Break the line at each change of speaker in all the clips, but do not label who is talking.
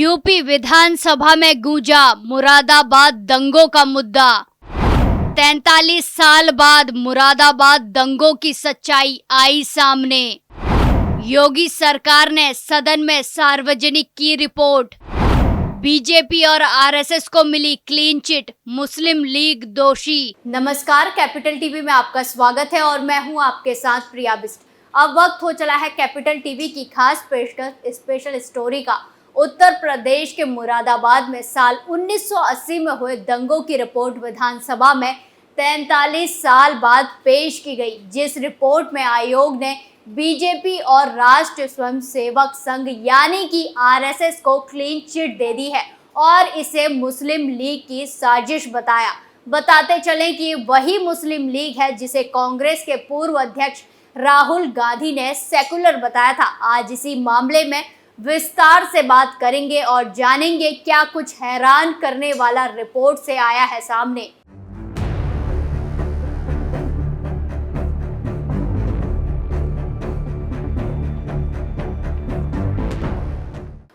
UP विधानसभा में गूंजा मुरादाबाद दंगों का मुद्दा। 43 साल बाद मुरादाबाद दंगों की सच्चाई आई सामने। योगी सरकार ने सदन में सार्वजनिक की रिपोर्ट। बीजेपी और आरएसएस को मिली क्लीन चिट, मुस्लिम लीग दोषी। नमस्कार, कैपिटल टीवी में आपका स्वागत है और मैं हूं आपके साथ प्रिया बिस्ट। अब वक्त हो चला है कैपिटल टीवी की खास पेशकश स्पेशल स्टोरी का। उत्तर प्रदेश के मुरादाबाद में साल 1980 में हुए दंगों की रिपोर्ट विधानसभा में 43 साल बाद पेश की गई, जिस रिपोर्ट में आयोग ने बीजेपी और राष्ट्रीय स्वयंसेवक संघ यानी कि आरएसएस को क्लीन चिट दे दी है और इसे मुस्लिम लीग की साजिश बताया। बताते चलें कि वही मुस्लिम लीग है जिसे कांग्रेस के पूर्व अध्यक्ष राहुल गांधी ने सेकुलर बताया था। आज इसी मामले में विस्तार से बात करेंगे और जानेंगे क्या कुछ हैरान करने वाला रिपोर्ट से आया है सामने।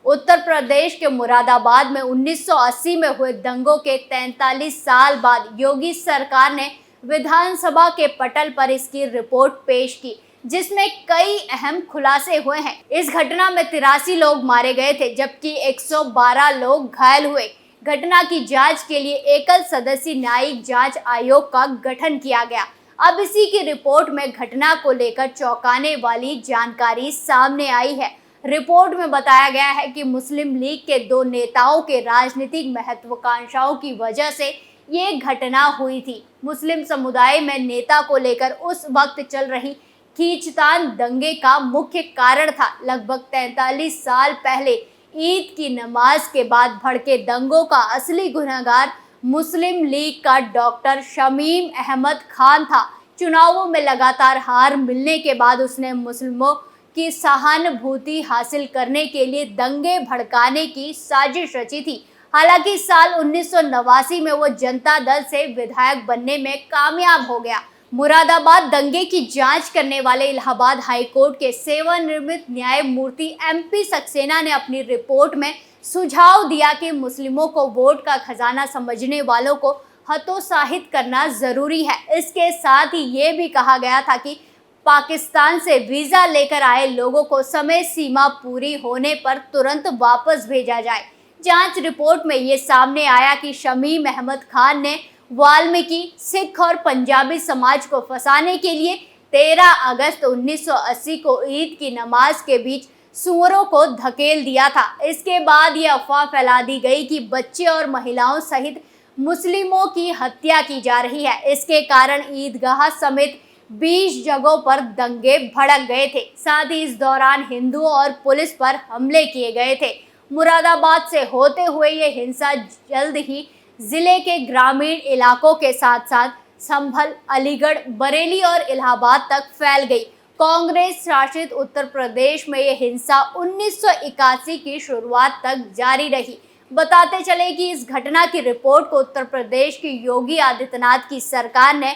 उत्तर प्रदेश के मुरादाबाद में 1980 में हुए दंगों के 43 साल बाद योगी सरकार ने विधानसभा के पटल पर इसकी रिपोर्ट पेश की, जिसमें कई अहम खुलासे हुए हैं। इस घटना में 83 लोग मारे गए थे जबकि 112 लोग घायल हुए। घटना की जांच के लिए एकल सदस्यीय न्यायिक जांच आयोग का गठन किया गया। अब इसी की रिपोर्ट में घटना को लेकर चौंकाने वाली जानकारी सामने आई है। रिपोर्ट में बताया गया है कि मुस्लिम लीग के दो नेताओं के राजनीतिक महत्वाकांक्षाओं की वजह से ये घटना हुई थी। मुस्लिम समुदाय में नेता को लेकर उस वक्त चल रही खींचतान दंगे का मुख्य कारण था। लगभग 43 साल पहले ईद की नमाज के बाद भड़के दंगों का असली गुनहगार मुस्लिम लीग का डॉक्टर शमीम अहमद खान था। चुनावों में लगातार हार मिलने के बाद उसने मुस्लिमों की सहानुभूति हासिल करने के लिए दंगे भड़काने की साजिश रची थी। हालांकि साल 1989 में वो जनता दल से विधायक बनने में कामयाब हो गया। मुरादाबाद दंगे की जांच करने वाले इलाहाबाद हाईकोर्ट के सेवानिवृत्त न्यायमूर्ति एमपी सक्सेना ने अपनी रिपोर्ट में सुझाव दिया कि मुस्लिमों को वोट का खजाना समझने वालों को हतोत्साहित करना जरूरी है। इसके साथ ही ये भी कहा गया था कि पाकिस्तान से वीजा लेकर आए लोगों को समय सीमा पूरी होने पर तुरंत वापस भेजा जाए। जांच रिपोर्ट में ये सामने आया कि शमीम अहमद खान ने वाल्मीकि, सिख और पंजाबी समाज को फंसाने के लिए 13 अगस्त 1980 को ईद की नमाज के बीच सूअरों को धकेल दिया था। इसके बाद ये अफवाह फैला दी गई कि बच्चे और महिलाओं सहित मुस्लिमों की हत्या की जा रही है। इसके कारण ईदगाह समेत 20 जगहों पर दंगे भड़क गए थे। साथ ही इस दौरान हिंदुओं और पुलिस पर हमले किए गए थे। मुरादाबाद से होते हुए ये हिंसा जल्द ही जिले के ग्रामीण इलाकों के साथ साथ संभल, अलीगढ़, बरेली और इलाहाबाद तक फैल गई। कांग्रेस शासित उत्तर प्रदेश में ये हिंसा 1981 की शुरुआत तक जारी रही। बताते चले कि इस घटना की रिपोर्ट को उत्तर प्रदेश की योगी आदित्यनाथ की सरकार ने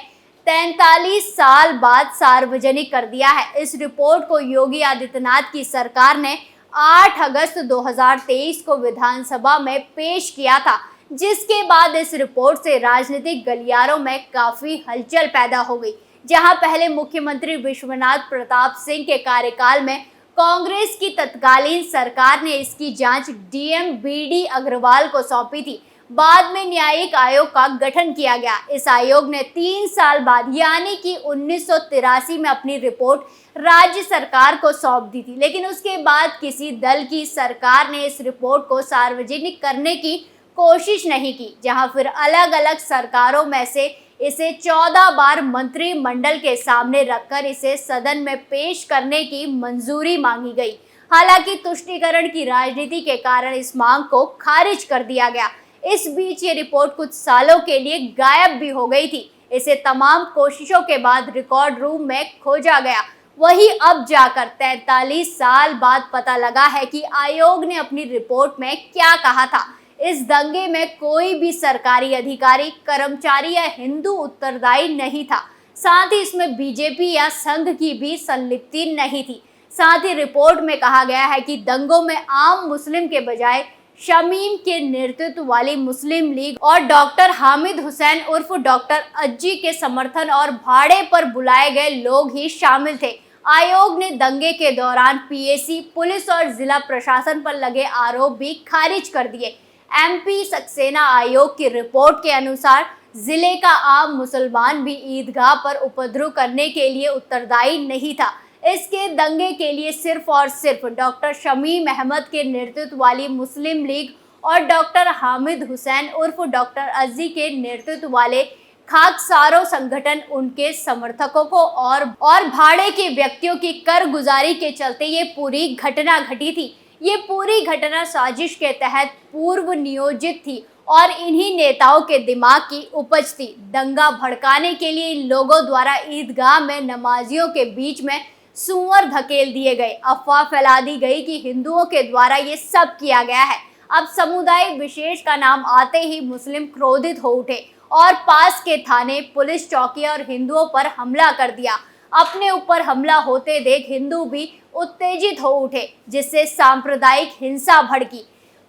43 साल बाद सार्वजनिक कर दिया है। इस रिपोर्ट को योगी आदित्यनाथ की सरकार ने 8 अगस्त 2023 को विधानसभा में पेश किया था, जिसके बाद इस रिपोर्ट से राजनीतिक गलियारों में काफी हलचल पैदा हो गई। जहां पहले मुख्यमंत्री विश्वनाथ प्रताप सिंह के कार्यकाल में कांग्रेस की तत्कालीन सरकार ने इसकी जांच डीएम बीडी अग्रवाल को सौंपी थी। बाद में न्यायिक आयोग का गठन किया गया। इस आयोग ने 3 साल बाद यानी कि 1983 में अपनी रिपोर्ट राज्य सरकार को सौंप दी थी, लेकिन उसके बाद किसी दल की सरकार ने इस रिपोर्ट को सार्वजनिक करने की कोशिश नहीं की। जहां फिर अलग अलग सरकारों में से इसे 14 बार मंत्रिमंडल के सामने रखकर इसे सदन में पेश करने की मंजूरी मांगी गई। हालांकि तुष्टीकरण की राजनीति के कारण इस मांग को खारिज कर दिया गया। इस बीच ये रिपोर्ट कुछ सालों के लिए गायब भी हो गई थी। इसे तमाम कोशिशों के बाद रिकॉर्ड रूम में खोजा गया। वही अब जाकर 43 साल बाद पता लगा है कि आयोग ने अपनी रिपोर्ट में क्या कहा था। इस दंगे में कोई भी सरकारी अधिकारी, कर्मचारी या हिंदू उत्तरदायी नहीं था। साथ ही इसमें बीजेपी या संघ की भी संलिप्ति नहीं थी। साथ ही रिपोर्ट में कहा गया है कि दंगों में आम मुस्लिम के बजाय शमीम के नेतृत्व वाली मुस्लिम लीग और डॉक्टर हामिद हुसैन उर्फ डॉक्टर अज्जी के समर्थन और भाड़े पर बुलाए गए लोग ही शामिल थे। आयोग ने दंगे के दौरान पीएसी, पुलिस और जिला प्रशासन पर लगे आरोप भी खारिज कर दिए। एमपी सक्सेना आयोग की रिपोर्ट के अनुसार जिले का आम मुसलमान भी ईदगाह पर उपद्रव करने के लिए उत्तरदायी नहीं था। इसके दंगे के लिए सिर्फ और सिर्फ डॉक्टर शमीम अहमद के नेतृत्व वाली मुस्लिम लीग और डॉक्टर हामिद हुसैन उर्फ डॉक्टर अजी के नेतृत्व वाले खाकसारो संगठन, उनके समर्थकों को और भाड़े के व्यक्तियों की करगुजारी के चलते ये पूरी घटना घटी थी। ये पूरी घटना साजिश के तहत पूर्व नियोजित थी और इन्हीं नेताओं के दिमाग की उपज थी। दंगा भड़काने के लिए इन लोगों द्वारा ईदगाह में नमाजियों के बीच में सूअर धकेल दिए गए। अफवाह फैला दी गई कि हिंदुओं के द्वारा ये सब किया गया है। अब समुदाय विशेष का नाम आते ही मुस्लिम क्रोधित हो उठे और पास के थाने, पुलिस चौकी और हिंदुओं पर हमला कर दिया। अपने ऊपर हमला होते देख हिंदू भी उत्तेजित हो उठे, जिससे सांप्रदायिक हिंसा भड़की।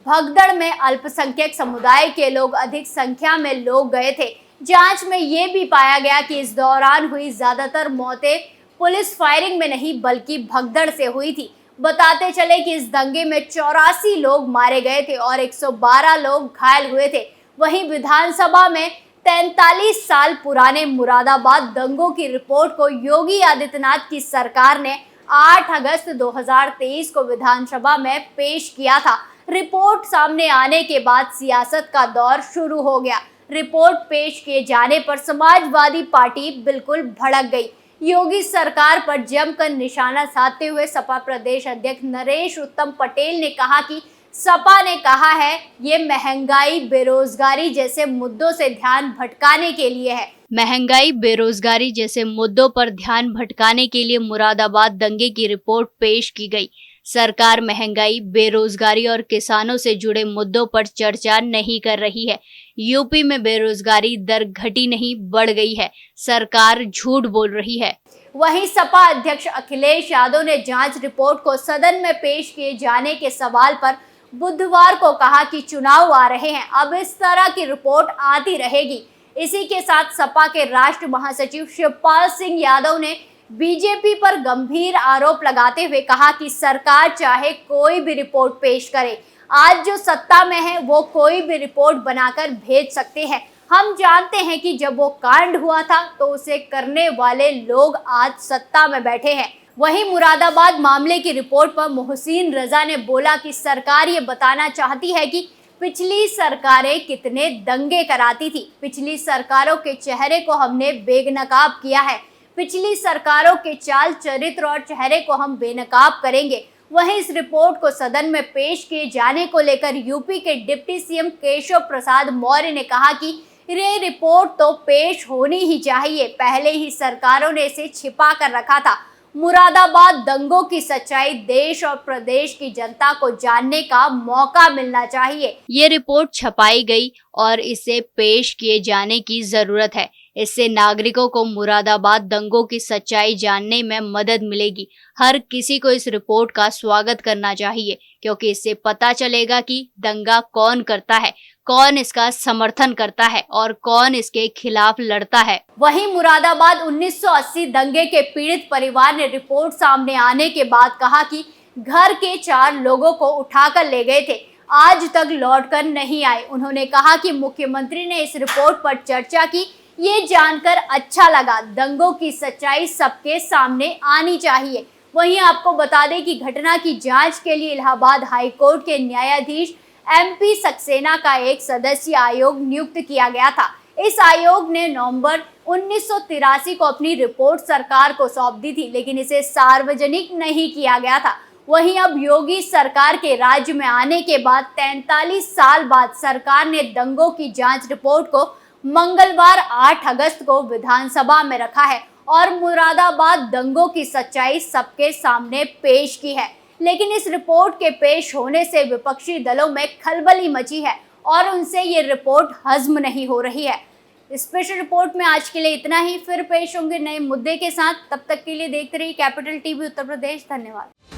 भगदड़ में अल्पसंख्यक समुदाय के लोग अधिक संख्या में लोग गए थे। जांच में ये भी पाया गया कि इस दौरान हुई ज्यादातर मौतें पुलिस फायरिंग में नहीं बल्कि भगदड़ से हुई थी। बताते चले कि इस दंगे में 84 लोग मारे गए थे और 112 लोग घायल हुए थे। वहीं विधानसभा में 43 साल पुराने मुरादाबाद दंगों की रिपोर्ट को योगी आदित्यनाथ की सरकार ने 8 अगस्त 2023 को विधानसभा में पेश किया था। रिपोर्ट सामने आने के बाद सियासत का दौर शुरू हो गया। रिपोर्ट पेश किए जाने पर समाजवादी पार्टी बिल्कुल भड़क गई। योगी सरकार पर जमकर निशाना साधते हुए सपा प्रदेश अध्यक्ष नरेश उत्तम पटेल ने कहा कि सपा ने कहा है ये महंगाई, बेरोजगारी जैसे मुद्दों से ध्यान भटकाने के लिए है। महंगाई, बेरोजगारी जैसे मुद्दों पर ध्यान भटकाने के लिए मुरादाबाद दंगे की रिपोर्ट पेश की गई। सरकार महंगाई, बेरोजगारी और किसानों से जुड़े मुद्दों पर चर्चा नहीं कर रही है। यूपी में बेरोजगारी दर घटी नहीं, बढ़ गई है। सरकार झूठ बोल रही है। वहीं सपा अध्यक्ष अखिलेश यादव ने जांच रिपोर्ट को सदन में पेश किए जाने के सवाल पर बुधवार को कहा कि चुनाव आ रहे हैं, अब इस तरह की रिपोर्ट आती रहेगी। इसी के साथ सपा के राष्ट्र महासचिव शिवपाल सिंह यादव ने बीजेपी पर गंभीर आरोप लगाते हुए कहा कि सरकार चाहे कोई भी रिपोर्ट पेश करे, आज जो सत्ता में है वो कोई भी रिपोर्ट बनाकर भेज सकते हैं। हम जानते हैं कि जब वो कांड हुआ था तो उसे करने वाले लोग आज सत्ता में बैठे हैं। वहीं मुरादाबाद मामले की रिपोर्ट पर मोहसिन रजा ने बोला कि सरकार ये बताना चाहती है कि पिछली सरकारें कितने दंगे कराती थी। पिछली सरकारों के चेहरे को हमने बेनकाब किया है। पिछली सरकारों के चाल चरित्र और चेहरे को हम बेनकाब करेंगे। वहीं इस रिपोर्ट को सदन में पेश किए जाने को लेकर यूपी के डिप्टी सीएम केशव प्रसाद मौर्य ने कहा कि ये रिपोर्ट तो पेश होनी ही चाहिए, पहले ही सरकारों ने इसे छिपा कर रखा था। मुरादाबाद दंगों की सच्चाई देश और प्रदेश की जनता को जानने का मौका मिलना चाहिए। ये रिपोर्ट छपाई गई और इसे पेश किए जाने की जरूरत है। इससे नागरिकों को मुरादाबाद दंगों की सच्चाई जानने में मदद मिलेगी। हर किसी को इस रिपोर्ट का स्वागत करना चाहिए, क्योंकि इससे पता चलेगा कि दंगा कौन करता है, कौन इसका समर्थन करता है और कौन इसके खिलाफ लड़ता है। वहीं मुरादाबाद 1980 दंगे के पीड़ित परिवार ने रिपोर्ट सामने आने के बाद कहा कि घर के 4 लोगों को उठाकर ले गए थे, आज तक लौटकर नहीं आए। उन्होंने कहा कि मुख्यमंत्री ने इस रिपोर्ट पर चर्चा की, ये जानकर अच्छा लगा। दंगों की सच्चाई सबके सामने आनी चाहिए। वहीं आपको बता दें कि घटना की जांच के लिए इलाहाबाद हाई कोर्ट के न्यायाधीश एमपी सक्सेना का एक सदस्यीय आयोग नियुक्त किया गया था। इस आयोग ने नवंबर 1983 को अपनी रिपोर्ट सरकार को सौंप दी थी, लेकिन इसे सार्वजनिक नहीं किया गया था। वहीं अब योगी सरकार के राज्य में आने के बाद 43 साल बाद सरकार ने दंगों की जांच रिपोर्ट को मंगलवार 8 अगस्त को विधानसभा में रखा है और मुरादाबाद दंगों की सच्चाई सबके सामने पेश की है। लेकिन इस रिपोर्ट के पेश होने से विपक्षी दलों में खलबली मची है और उनसे ये रिपोर्ट हजम नहीं हो रही है। स्पेशल रिपोर्ट में आज के लिए इतना ही, फिर पेश होंगे नए मुद्दे के साथ। तब तक के लिए देखते रहिए कैपिटल टीवी उत्तर प्रदेश। धन्यवाद।